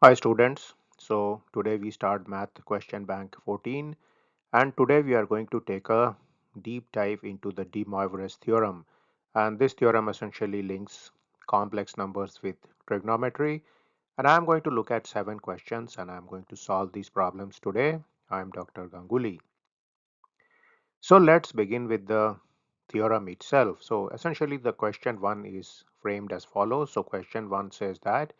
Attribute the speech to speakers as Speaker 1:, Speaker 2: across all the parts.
Speaker 1: Hi students, so today we start math question bank 14 and today we are going to take a deep dive into the de Moivre's theorem, and this theorem essentially links complex numbers with trigonometry, and I am going to look at 7 questions and I am going to solve these problems today. I am Dr. Ganguly. So let's begin with the theorem itself. So essentially the question 1 is framed as follows. So question 1 says that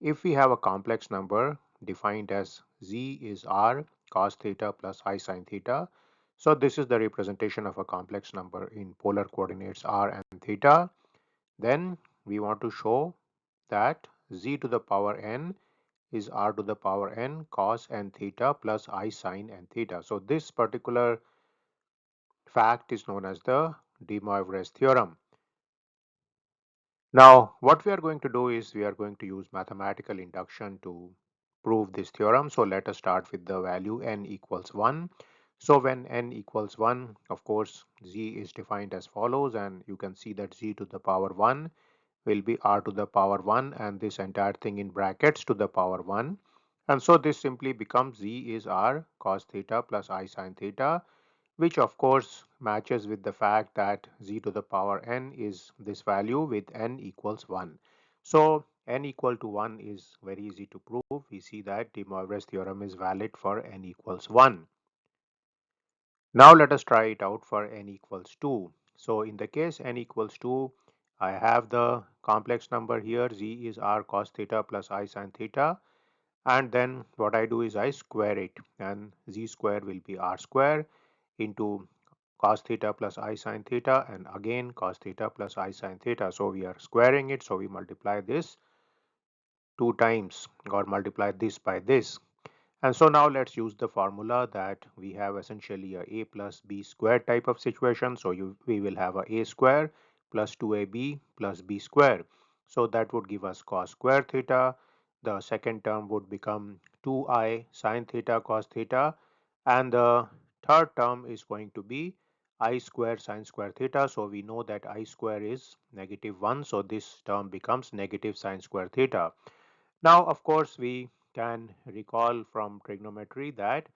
Speaker 1: if we have a complex number defined as z is r cos theta plus I sin theta, so this is the representation of a complex number in polar coordinates r and theta, then we want to show that z to the power n is r to the power n cos n theta plus I sin n theta. So this particular fact is known as the de Moivre's theorem. Now, what we are going to do is we are going to use mathematical induction to prove this theorem. So let us start with the value n equals 1. So when n equals 1, of course, z is defined as follows, and you can see that z to the power 1 will be r to the power 1 and this entire thing in brackets to the power 1. And so this simply becomes z is r cos theta plus I sin theta, which of course matches with the fact that z to the power n is this value with n equals 1. So n equal to 1 is very easy to prove. We see that de Moivre's theorem is valid for n equals 1. Now let us try it out for n equals 2. So in the case n equals 2, I have the complex number here, z is r cos theta plus I sin theta, and then what I do is I square it, and z square will be r square into cos theta plus I sin theta, and again cos theta plus I sin theta. So we are squaring it, so we multiply this 2 times or multiply this by this. And so now let's use the formula that we have essentially a plus b square type of situation. So we will have a square plus 2ab plus b square. So that would give us cos square theta. The second term would become 2I sin theta cos theta. And the third term is going to be I square sin square theta. So we know that I square is -1. So this term becomes negative sin square theta. Now, of course, we can recall from trigonometry that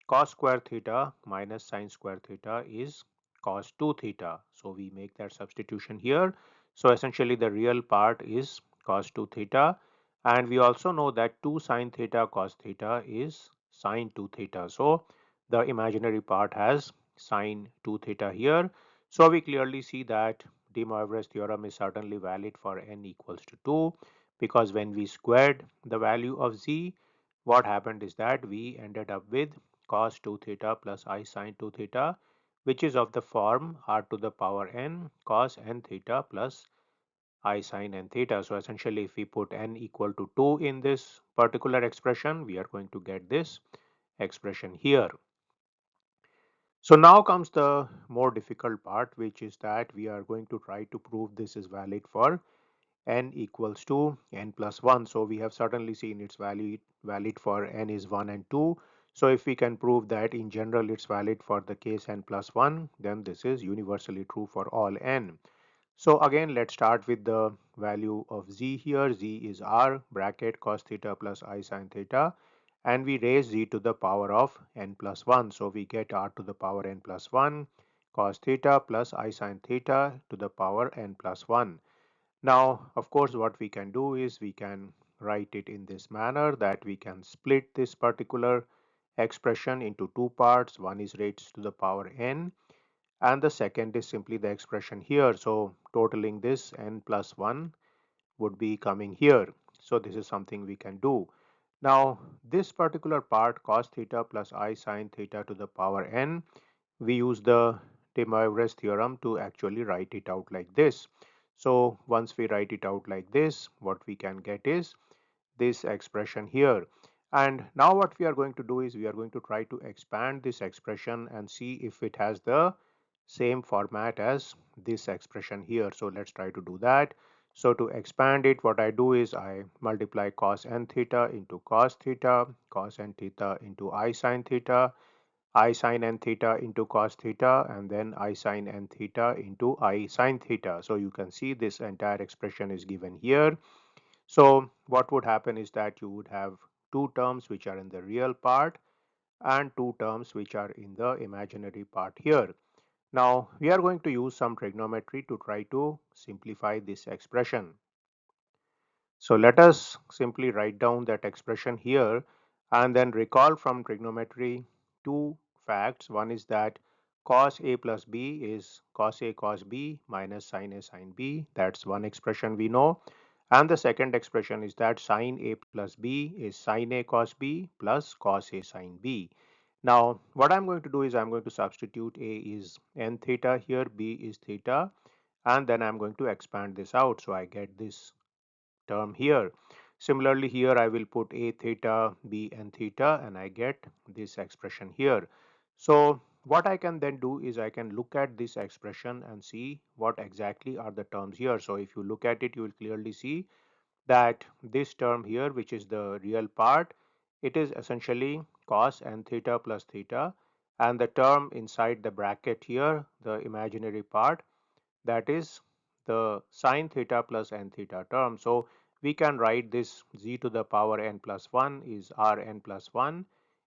Speaker 1: cos square theta minus sin square theta is cos 2 theta. So we make that substitution here. So essentially the real part is cos 2 theta, and we also know that 2 sin theta cos theta is sin 2 theta. So the imaginary part has sin 2 theta here. So we clearly see that de Moivre's theorem is certainly valid for n equals to 2, because when we squared the value of z, what happened is that we ended up with cos 2 theta plus I sin 2 theta, which is of the form r to the power n cos n theta plus I sin n theta. So essentially if we put n equal to 2 in this particular expression, we are going to get this expression here. So now comes the more difficult part, which is that we are going to try to prove this is valid for n equals to n plus 1. So we have certainly seen it's valid for n is 1 and 2. So if we can prove that in general it's valid for the case n plus 1, then this is universally true for all n. So again, let's start with the value of z here. Z is r bracket cos theta plus I sin theta, and we raise z to the power of n plus 1. So we get r to the power n plus 1 cos theta plus I sin theta to the power n plus 1. Now, of course, what we can do is we can write it in this manner, that we can split this particular expression into 2 parts. One is raised to the power n, and the second is simply the expression here. So totaling this n plus 1 would be coming here. So this is something we can do. Now this particular part cos theta plus I sin theta to the power n, we use the de Moivre's theorem to actually write it out like this. So once we write it out like this, what we can get is this expression here. And now what we are going to do is we are going to try to expand this expression and see if it has the same format as this expression here. So let's try to do that. So to expand it, what I do is I multiply cos n theta into cos n theta into I sin theta, I sin n theta into cos theta, and then I sin n theta into I sin theta. So you can see this entire expression is given here. So what would happen is that you would have two terms which are in the real part and two terms which are in the imaginary part here. Now we are going to use some trigonometry to try to simplify this expression. So let us simply write down that expression here and then recall from trigonometry two facts. One is that cos A plus B is cos A cos B minus sin A sin B. That's one expression we know. And the second expression is that sin A plus B is sin A cos B plus cos A sin B. Now what I'm going to do is I'm going to substitute A is n theta here, B is theta, and then I'm going to expand this out. So I get this term here. Similarly, here I will put a theta, b and theta, and I get this expression here. So what I can then do is I can look at this expression and see what exactly are the terms here. So if you look at it, you will clearly see that this term here, which is the real part, it is essentially cos n theta plus theta, and the term inside the bracket here, the imaginary part, that is the sine theta plus n theta term. So we can write this z to the power n plus 1 is rn plus 1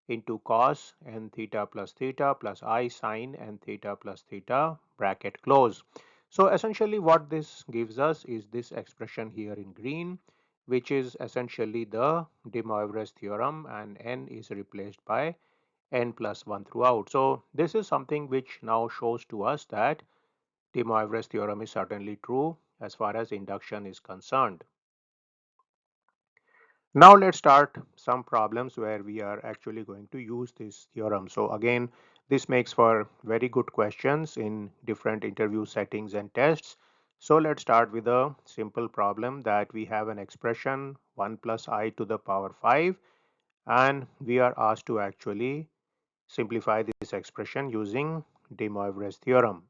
Speaker 1: into cos n theta plus I sine n theta plus theta bracket close. So essentially what this gives us is this expression here in green, which is essentially the de Moivre's theorem, and n is replaced by n plus 1 throughout. So this is something which now shows to us that De Moivre's theorem is certainly true as far as induction is concerned. Now let's start some problems where we are actually going to use this theorem. So again, this makes for very good questions in different interview settings and tests. So let's start with a simple problem that we have an expression 1 plus I to the power 5, and we are asked to actually simplify this expression using De Moivre's theorem.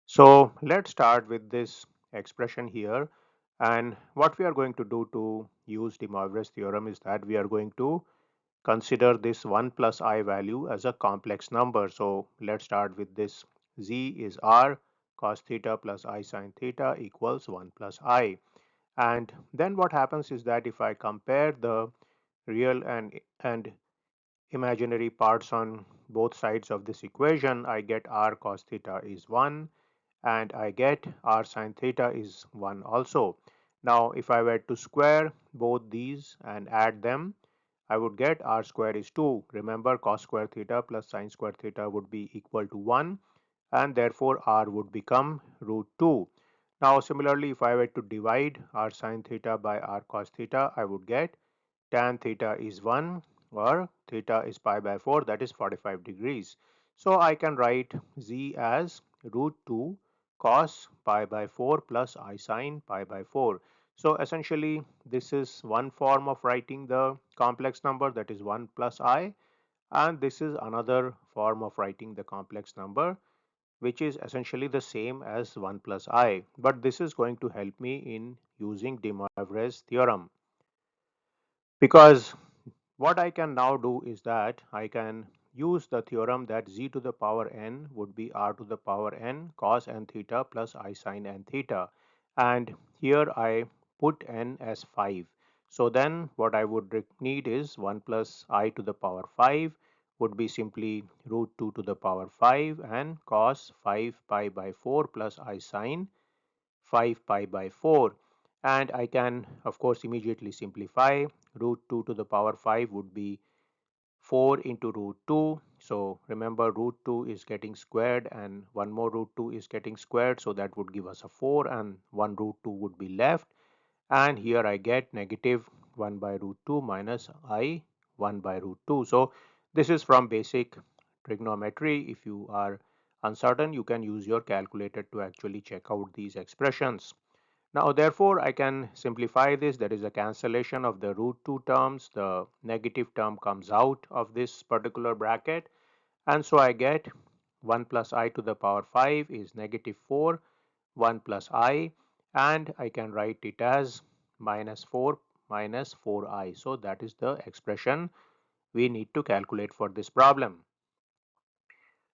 Speaker 1: So let's start with this expression here, and what we are going to do to use de Moivre's theorem is that we are going to consider this 1 plus I value as a complex number. So let's start with this z is r cos theta plus I sin theta equals 1 plus I, and then what happens is that if I compare the real and imaginary parts on both sides of this equation, I get r cos theta is 1 and I get r sin theta is 1 also. Now if I were to square both these and add them, I would get r square is 2. Remember, cos square theta plus sin square theta would be equal to 1, and therefore r would become root 2. Now similarly, if I were to divide r sin theta by r cos theta, I would get tan theta is 1 or theta is pi by 4, that is 45 degrees. So I can write z as root 2 cos pi by 4 plus I sine pi by 4. So essentially this is one form of writing the complex number, that is 1 plus I, and this is another form of writing the complex number, which is essentially the same as 1 plus I, but this is going to help me in using de Moivre's theorem, because what I can now do is that I can use the theorem that z to the power n would be r to the power n cos n theta plus I sin n theta, and here I put n as 5. So then what I would need is 1 plus I to the power 5 would be simply root 2 to the power 5 and cos 5 pi by 4 plus I sin 5 pi by 4, and I can of course immediately simplify. Root 2 to the power 5 would be 4 into root 2. So remember, root 2 is getting squared and one more root 2 is getting squared, so that would give us a 4 and one root 2 would be left, and here I get negative 1 by root 2 minus I 1 by root 2. So this is from basic trigonometry. If you are uncertain, you can use your calculator to actually check out these expressions. Now therefore I can simplify this. There is a cancellation of the root 2 terms. The negative term comes out of this particular bracket, and so I get 1 plus I to the power 5 is negative 4, 1 plus I, and I can write it as minus 4 minus 4I. So that is the expression we need to calculate for this problem.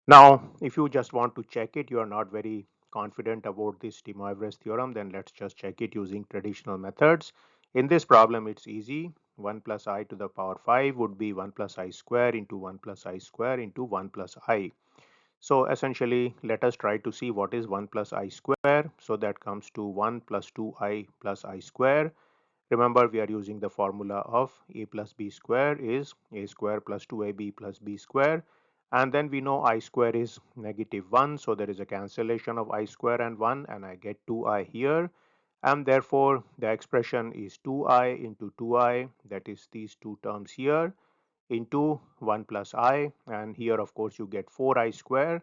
Speaker 1: Now if you just want to check it, you are not very confident about this de Moivre's theorem, then let's just check it using traditional methods. In this problem, it's easy. 1 plus I to the power 5 would be 1 plus I square into 1 plus I square into 1 plus I. So essentially, let us try to see what is 1 plus I square. So that comes to 1 plus 2I plus I square. Remember, we are using the formula of a plus b square is a square plus 2ab plus b square. And then we know I square is -1. So there is a cancellation of I square and 1, and I get 2I here. And therefore, the expression is 2I into 2I, that is these two terms here, into 1 plus I, and here of course you get 4I square,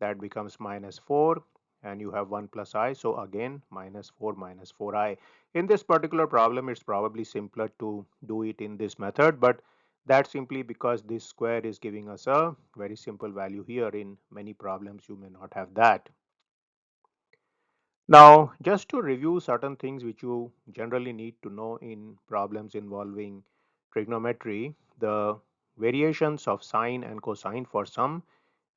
Speaker 1: that becomes -4, and you have 1 plus I, so again -4 minus 4I. In this particular problem, it's probably simpler to do it in this method, but that's simply because this square is giving us a very simple value here. In many problems you may not have that. Now, just to review certain things which you generally need to know in problems involving trigonometry, the variations of sine and cosine for some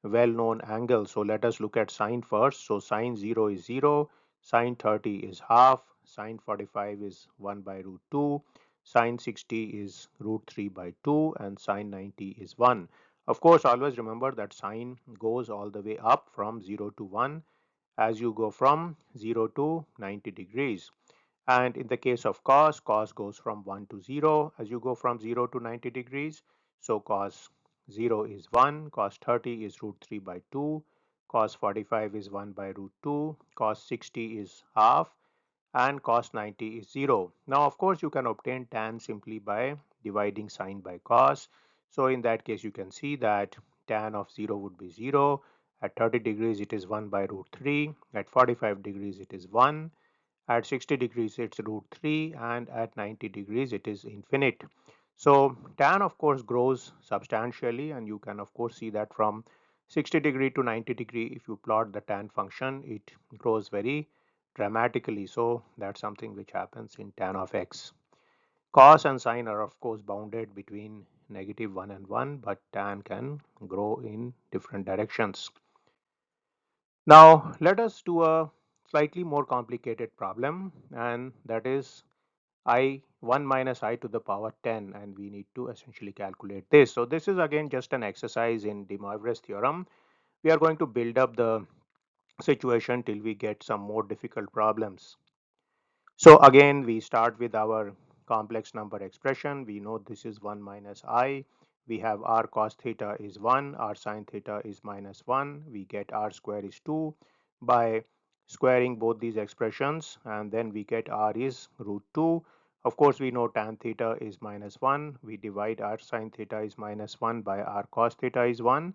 Speaker 1: well-known angles. So let us look at sine first. So sine 0 is 0, sine 30 is half, sine 45 is 1 by root 2, sine 60 is root 3 by 2, and sine 90 is 1. Of course, always remember that sine goes all the way up from 0 to 1 as you go from 0 to 90 degrees. And in the case of cos, cos goes from 1 to 0 as you go from 0 to 90 degrees. So cos 0 is 1, cos 30 is root 3 by 2, cos 45 is 1 by root 2, cos 60 is half, and cos 90 is 0. Now, of course, you can obtain tan simply by dividing sine by cos. So in that case, you can see that tan of 0 would be 0. At 30 degrees, it is 1 by root 3. At 45 degrees, it is 1. At 60 degrees, it's root 3. And at 90 degrees, it is infinite. So tan, of course, grows substantially. And you can, of course, see that from 60 degree to 90 degree, if you plot the tan function, it grows very dramatically. So that's something which happens in tan of x. Cos and sine are of course bounded between -1 and 1, but tan can grow in different directions. Now let us do a slightly more complicated problem, and that is I 1 minus I to the power 10, and we need to essentially calculate this. So this is again just an exercise in de Moivre's theorem. We are going to build up the situation till we get some more difficult problems. So again, we start with our complex number expression. We know this is 1 minus I. We have r cos theta is 1, r sin theta is -1. We get r square is 2 by squaring both these expressions, and then we get r is root 2. Of course, we know tan theta is -1. We divide r sin theta is -1 by r cos theta is 1,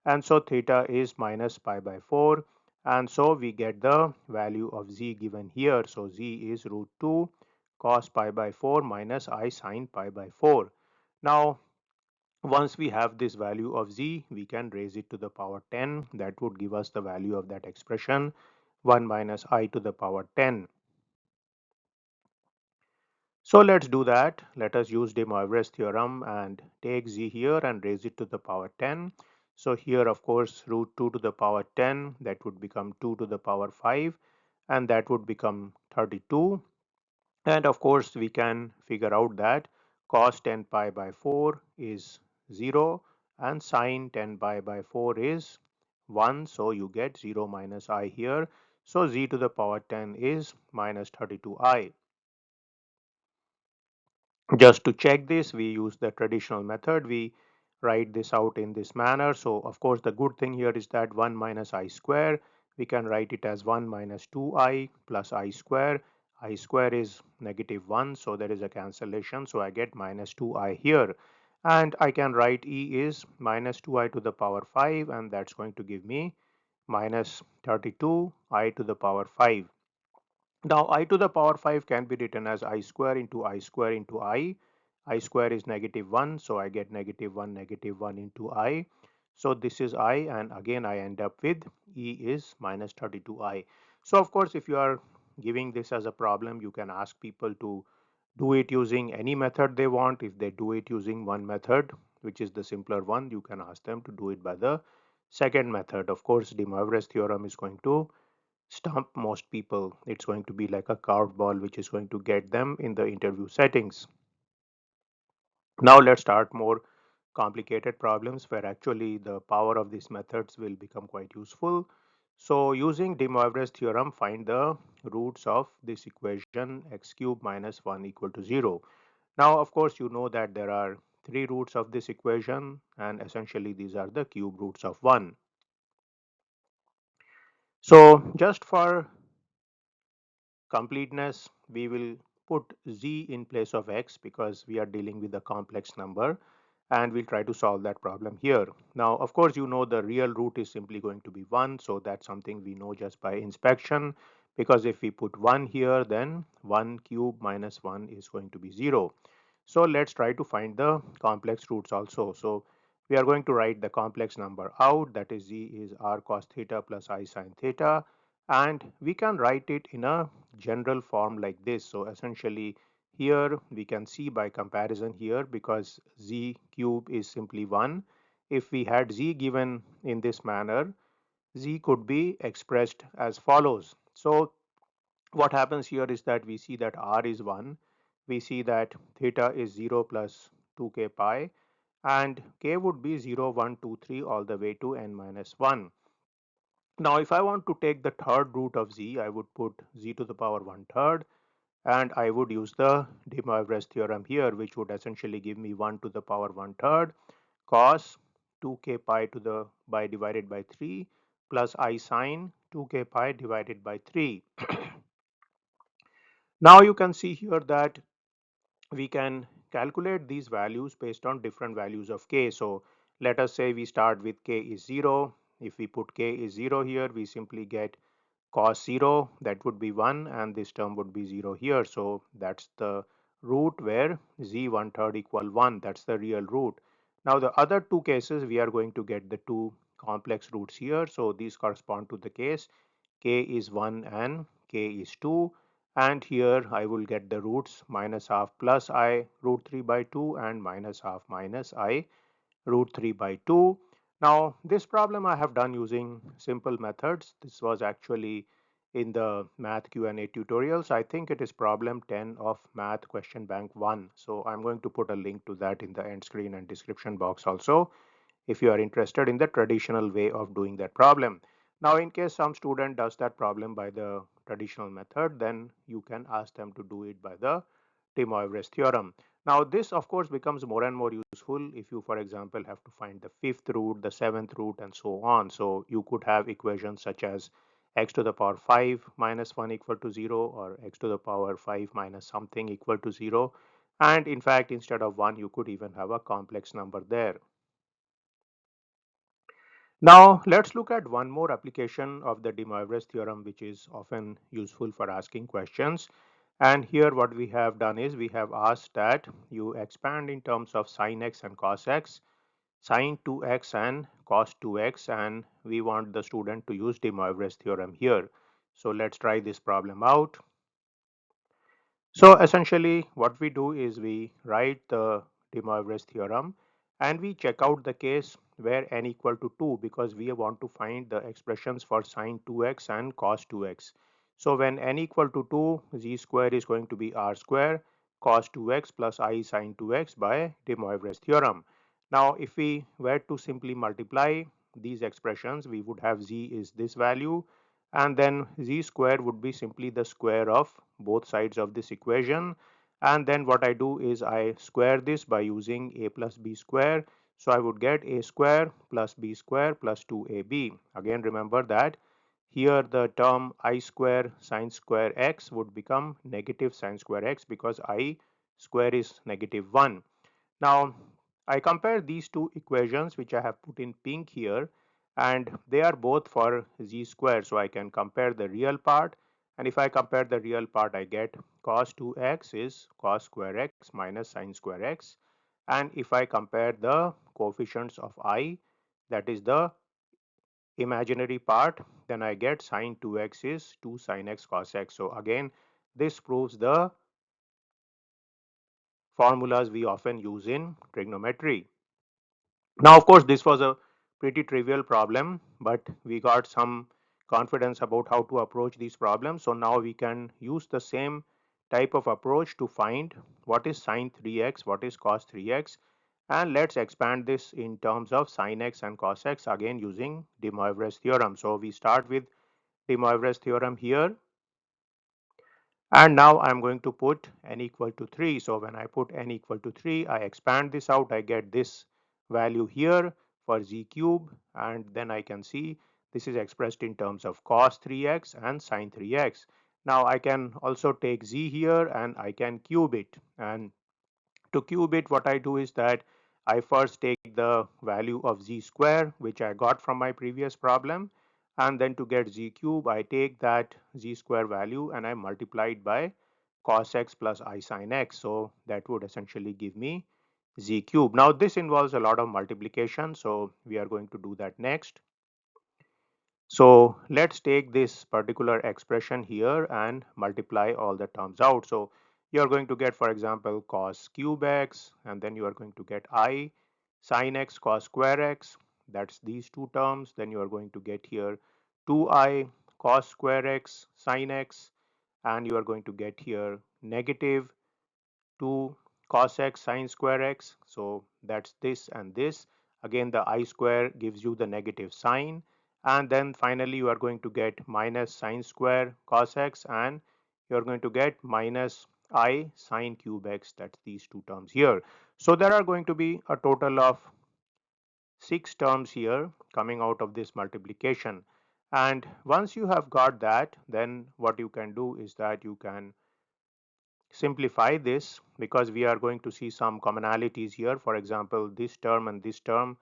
Speaker 1: and so theta is minus pi by 4, and so we get the value of z given here. So z is root 2 cos pi by 4 minus I sin pi by 4. Now once we have this value of z, we can raise it to the power 10. That would give us the value of that expression, 1 minus I to the power 10. So let's do that. Let us use de Moivre's theorem and take z here and raise it to the power 10. So here, of course, root 2 to the power 10, that would become 2 to the power 5, and that would become 32. And of course, we can figure out that cos 10 pi by 4 is 0 and sine 10 pi by 4 is 1. So you get 0 minus I here. So z to the power 10 is minus 32I. Just to check this, we use the traditional method. We write this out in this manner. So of course, the good thing here is that 1 minus I square, we can write it as 1 minus 2I plus I square. I square is -1, so there is a cancellation. So I get minus 2I here. And I can write E is minus 2I to the power 5, and that's going to give me minus 32I to the power 5. Now I to the power 5 can be written as I square into I square into I. I square is -1, so I get -1 into I. So this is I, and again I end up with E is minus 32I. So of course, if you are giving this as a problem, you can ask people to do it using any method they want. If they do it using one method, which is the simpler one, you can ask them to do it by the second method. Of course, de Moivre's theorem is going to stump most people. It's going to be like a curved ball which is going to get them in the interview settings. Now let's start more complicated problems where actually the power of these methods will become quite useful. So using de Moivre's theorem, find the roots of this equation x cube minus 1 equal to 0. Now, of course, you know that there are three roots of this equation, and essentially these are the cube roots of 1. So just for completeness, we will put z in place of x because we are dealing with a complex number, and we'll try to solve that problem here. Now, of course, you know the real root is simply going to be 1, so that's something we know just by inspection, because if we put 1 here, then 1 cube minus 1 is going to be 0. So let's try to find the complex roots also. So we are going to write the complex number out, that is z is r cos theta plus I sin theta, and we can write it in a general form like this. So essentially here we can see by comparison here, because z cube is simply 1. If we had z given in this manner, z could be expressed as follows. So what happens here is that we see that r is 1, we see that theta is 0 plus 2k pi, and k would be 0, 1, 2, 3 all the way to n minus 1. Now if I want to take the third root of z, I would put z to the power 1 third, and I would use the de Moivre's theorem here, which would essentially give me 1 to the power 1 third cos 2k pi to the by divided by 3 plus I sine 2k pi divided by 3. Now you can see here that we can calculate these values based on different values of k. So let us say we start with k is 0. If we put k is 0 here, we simply get cos 0, that would be 1, and this term would be 0 here. So that's the root where z 1 third equal 1. That's the real root. Now the other two cases, we are going to get the two complex roots here. So these correspond to the case k is 1 and k is 2, and here I will get the roots minus half plus I root 3 by 2 and minus half minus I root 3 by 2. Now this problem I have done using simple methods. This was actually in the math Q&A tutorials. I think it is problem 10 of math question bank 1. So I'm going to put a link to that in the end screen and description box also, if you are interested in the traditional way of doing that problem. Now in case some student does that problem by the traditional method, then you can ask them to do it by the de Moivre's theorem. Now this of course becomes more and more useful if you, for example, have to find the fifth root, the seventh root, and so on. So you could have equations such as x to the power 5 minus 1 equal to 0, or x to the power 5 minus something equal to 0. And in fact, instead of 1, you could even have a complex number there. Now let's look at one more application of the de Moivre's theorem, which is often useful for asking questions. And here what we have done is we have asked that you expand in terms of sin x and cos x, sin 2x and cos 2x, and we want the student to use de Moivre's theorem here. So let's try this problem out. So essentially what we do is we write the de Moivre's theorem and we check out the case where n equal to 2, because we want to find the expressions for sin 2x and cos 2x. So when n equal to 2, z square is going to be r square cos 2x plus I sin 2x by de Moivre's theorem. Now if we were to simply multiply these expressions, we would have z is this value, and then z square would be simply the square of both sides of this equation. And then what I do is I square this by using a plus b square. So I would get a square plus b square plus 2ab. Again, remember that here the term I square sine square x would become negative sine square x, because I square is negative 1. Now I compare these two equations which I have put in pink here, and they are both for z square. So I can compare the real part, and if I compare the real part, I get cos 2x is cos square x minus sine square x. And if I compare the coefficients of I, that is the imaginary part, then I get sine 2x is 2 sine x cos x. So again, this proves the formulas we often use in trigonometry. Now, of course, this was a pretty trivial problem, but we got some confidence about how to approach these problems. So now we can use the same type of approach to find what is sine 3x, what is cos 3x, and let's expand this in terms of sine x and cos x, again using de Moivre's theorem. So we start with de Moivre's theorem here, and now I'm going to put n equal to 3. So when I put n equal to 3, I expand this out, I get this value here for z cube, and then I can see this is expressed in terms of cos 3x and sine 3x. Now I can also take z here and I can cube it, and to cube it, what I do is that I first take the value of z square, which I got from my previous problem, and then to get z cube, I take that z square value and I multiply it by cos x plus I sin x. So that would essentially give me z cube. Now this involves a lot of multiplication, so we are going to do that next. So let's take this particular expression here and multiply all the terms out. So you are going to get, for example, cos cube x, and then you are going to get I sin x cos square x. That's these two terms. Then you are going to get here 2I cos square x sin x, and you are going to get here negative 2 cos x sine square x. So that's this and this. Again, the I square gives you the negative sign. And then finally, you are going to get minus sine square cos x, and you're going to get minus I sine cube x. That's these two terms here. So there are going to be a total of 6 terms here coming out of this multiplication. And once you have got that, then what you can do is that you can simplify this, because we are going to see some commonalities here. For example, this term and this term,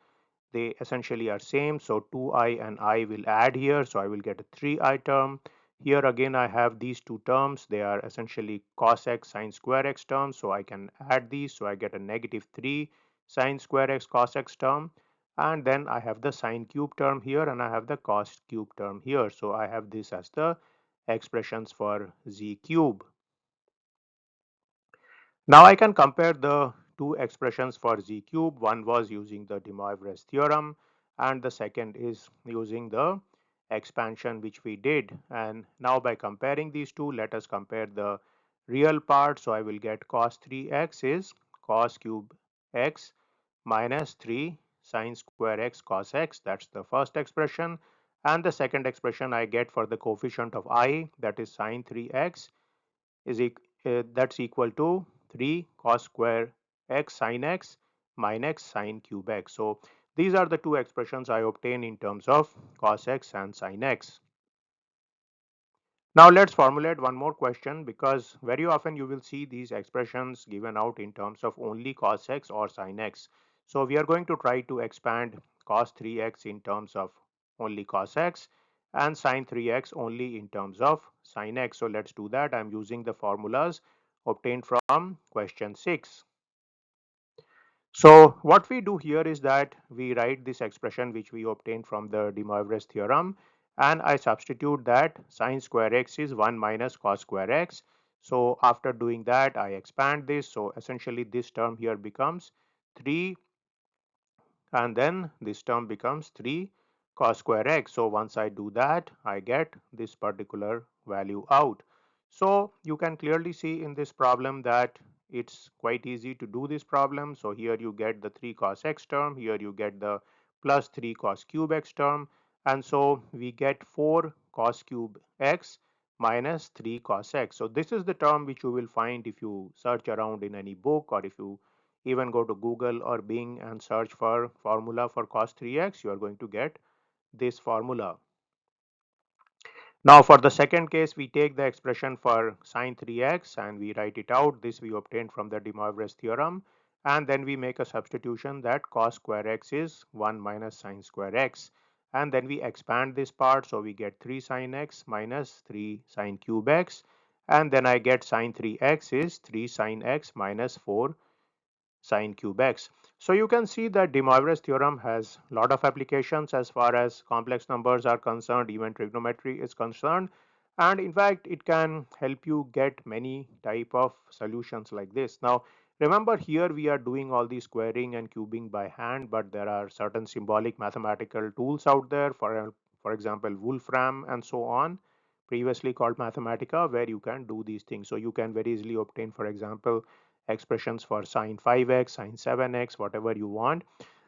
Speaker 1: they essentially are same. So 2I and I will add here. So I will get a 3I term. Here again, I have these two terms. They are essentially cos x sine square x terms. So I can add these. So I get a negative 3 sine square x cos x term. And then I have the sine cube term here, and I have the cos cube term here. So I have this as the expressions for z cube. Now I can compare the two expressions for z cube. One was using the de Moivre's theorem, and the second is using the expansion which we did. And now by comparing these two, let us compare the real part. So I will get cos 3x is cos cube x minus 3 sine square x cos x. That's the first expression. And the second expression I get for the coefficient of I, that is sine 3x, is that's equal to 3 cos square x sin x minus sine cube x. So these are the two expressions I obtain in terms of cos x and sin x. Now let's formulate one more question, because very often you will see these expressions given out in terms of only cos x or sin x. So we are going to try to expand cos 3x in terms of only cos x and sin 3x only in terms of sin x. So let's do that. I'm using the formulas obtained from question 6. So what we do here is that we write this expression which we obtained from the de Moivre's theorem, and I substitute that sine square x is 1 minus cos square x. So after doing that, I expand this. So essentially this term here becomes 3, and then this term becomes 3 cos square x. So once I do that, I get this particular value out. So you can clearly see in this problem that it's quite easy to do this problem. So here you get the 3 cos x term, here you get the plus 3 cos cube x term, and so we get 4 cos cube x minus 3 cos x. So this is the term which you will find if you search around in any book, or if you even go to Google or Bing and search for formula for cos 3x, you are going to get this formula. Now for the second case, we take the expression for sine 3x and we write it out. This we obtained from the de Moivre's theorem, and then we make a substitution that cos square x is 1 minus sine square x, and then we expand this part. So we get 3 sine x minus 3 sine cube x, and then I get sine 3x is 3 sine x minus 4 sine cube x. So you can see that de Moivre's theorem has a lot of applications as far as complex numbers are concerned, even trigonometry is concerned. And in fact, it can help you get many type of solutions like this. Now, remember here we are doing all the squaring and cubing by hand, but there are certain symbolic mathematical tools out there. For for example, Wolfram and so on, previously called Mathematica, where you can do these things. So you can very easily obtain, for example, expressions for sine 5x, sine 7x, whatever you want.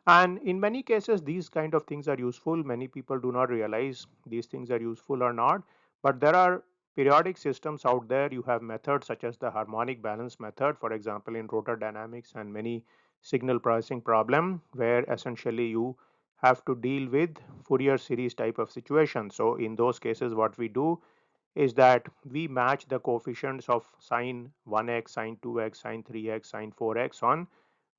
Speaker 1: And in many cases, these kind of things are useful. Many people do not realize these things are useful or not. But there are periodic systems out there. You have methods such as the harmonic balance method, for example, in rotor dynamics and many signal processing problem, where essentially you have to deal with Fourier series type of situation. So in those cases, what we do is that we match the coefficients of sine 1x, sine 2x, sine 3x, sine 4x on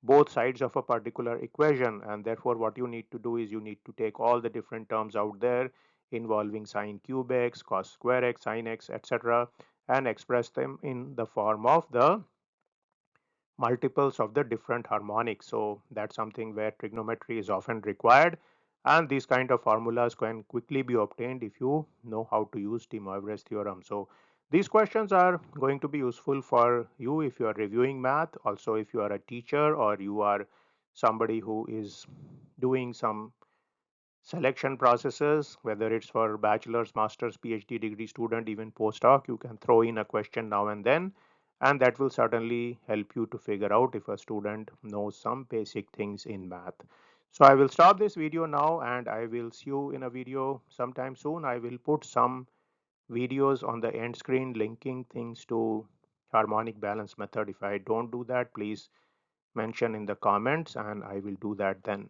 Speaker 1: both sides of a particular equation, and therefore what you need to do is you need to take all the different terms out there involving sine cube x, cos square x, sine x, etc., and express them in the form of the multiples of the different harmonics. So that's something where trigonometry is often required, and these kind of formulas can quickly be obtained if you know how to use de Moivre's theorem. So these questions are going to be useful for you if you are reviewing math, also if you are a teacher or you are somebody who is doing some selection processes, whether it's for bachelor's, master's, PhD degree student, even postdoc. You can throw in a question now and then, and that will certainly help you to figure out if a student knows some basic things in math. So I will stop this video now, and I will see you in a video sometime soon. I will put some videos on the end screen linking things to harmonic balance method. If I don't do that, please mention in the comments and I will do that then.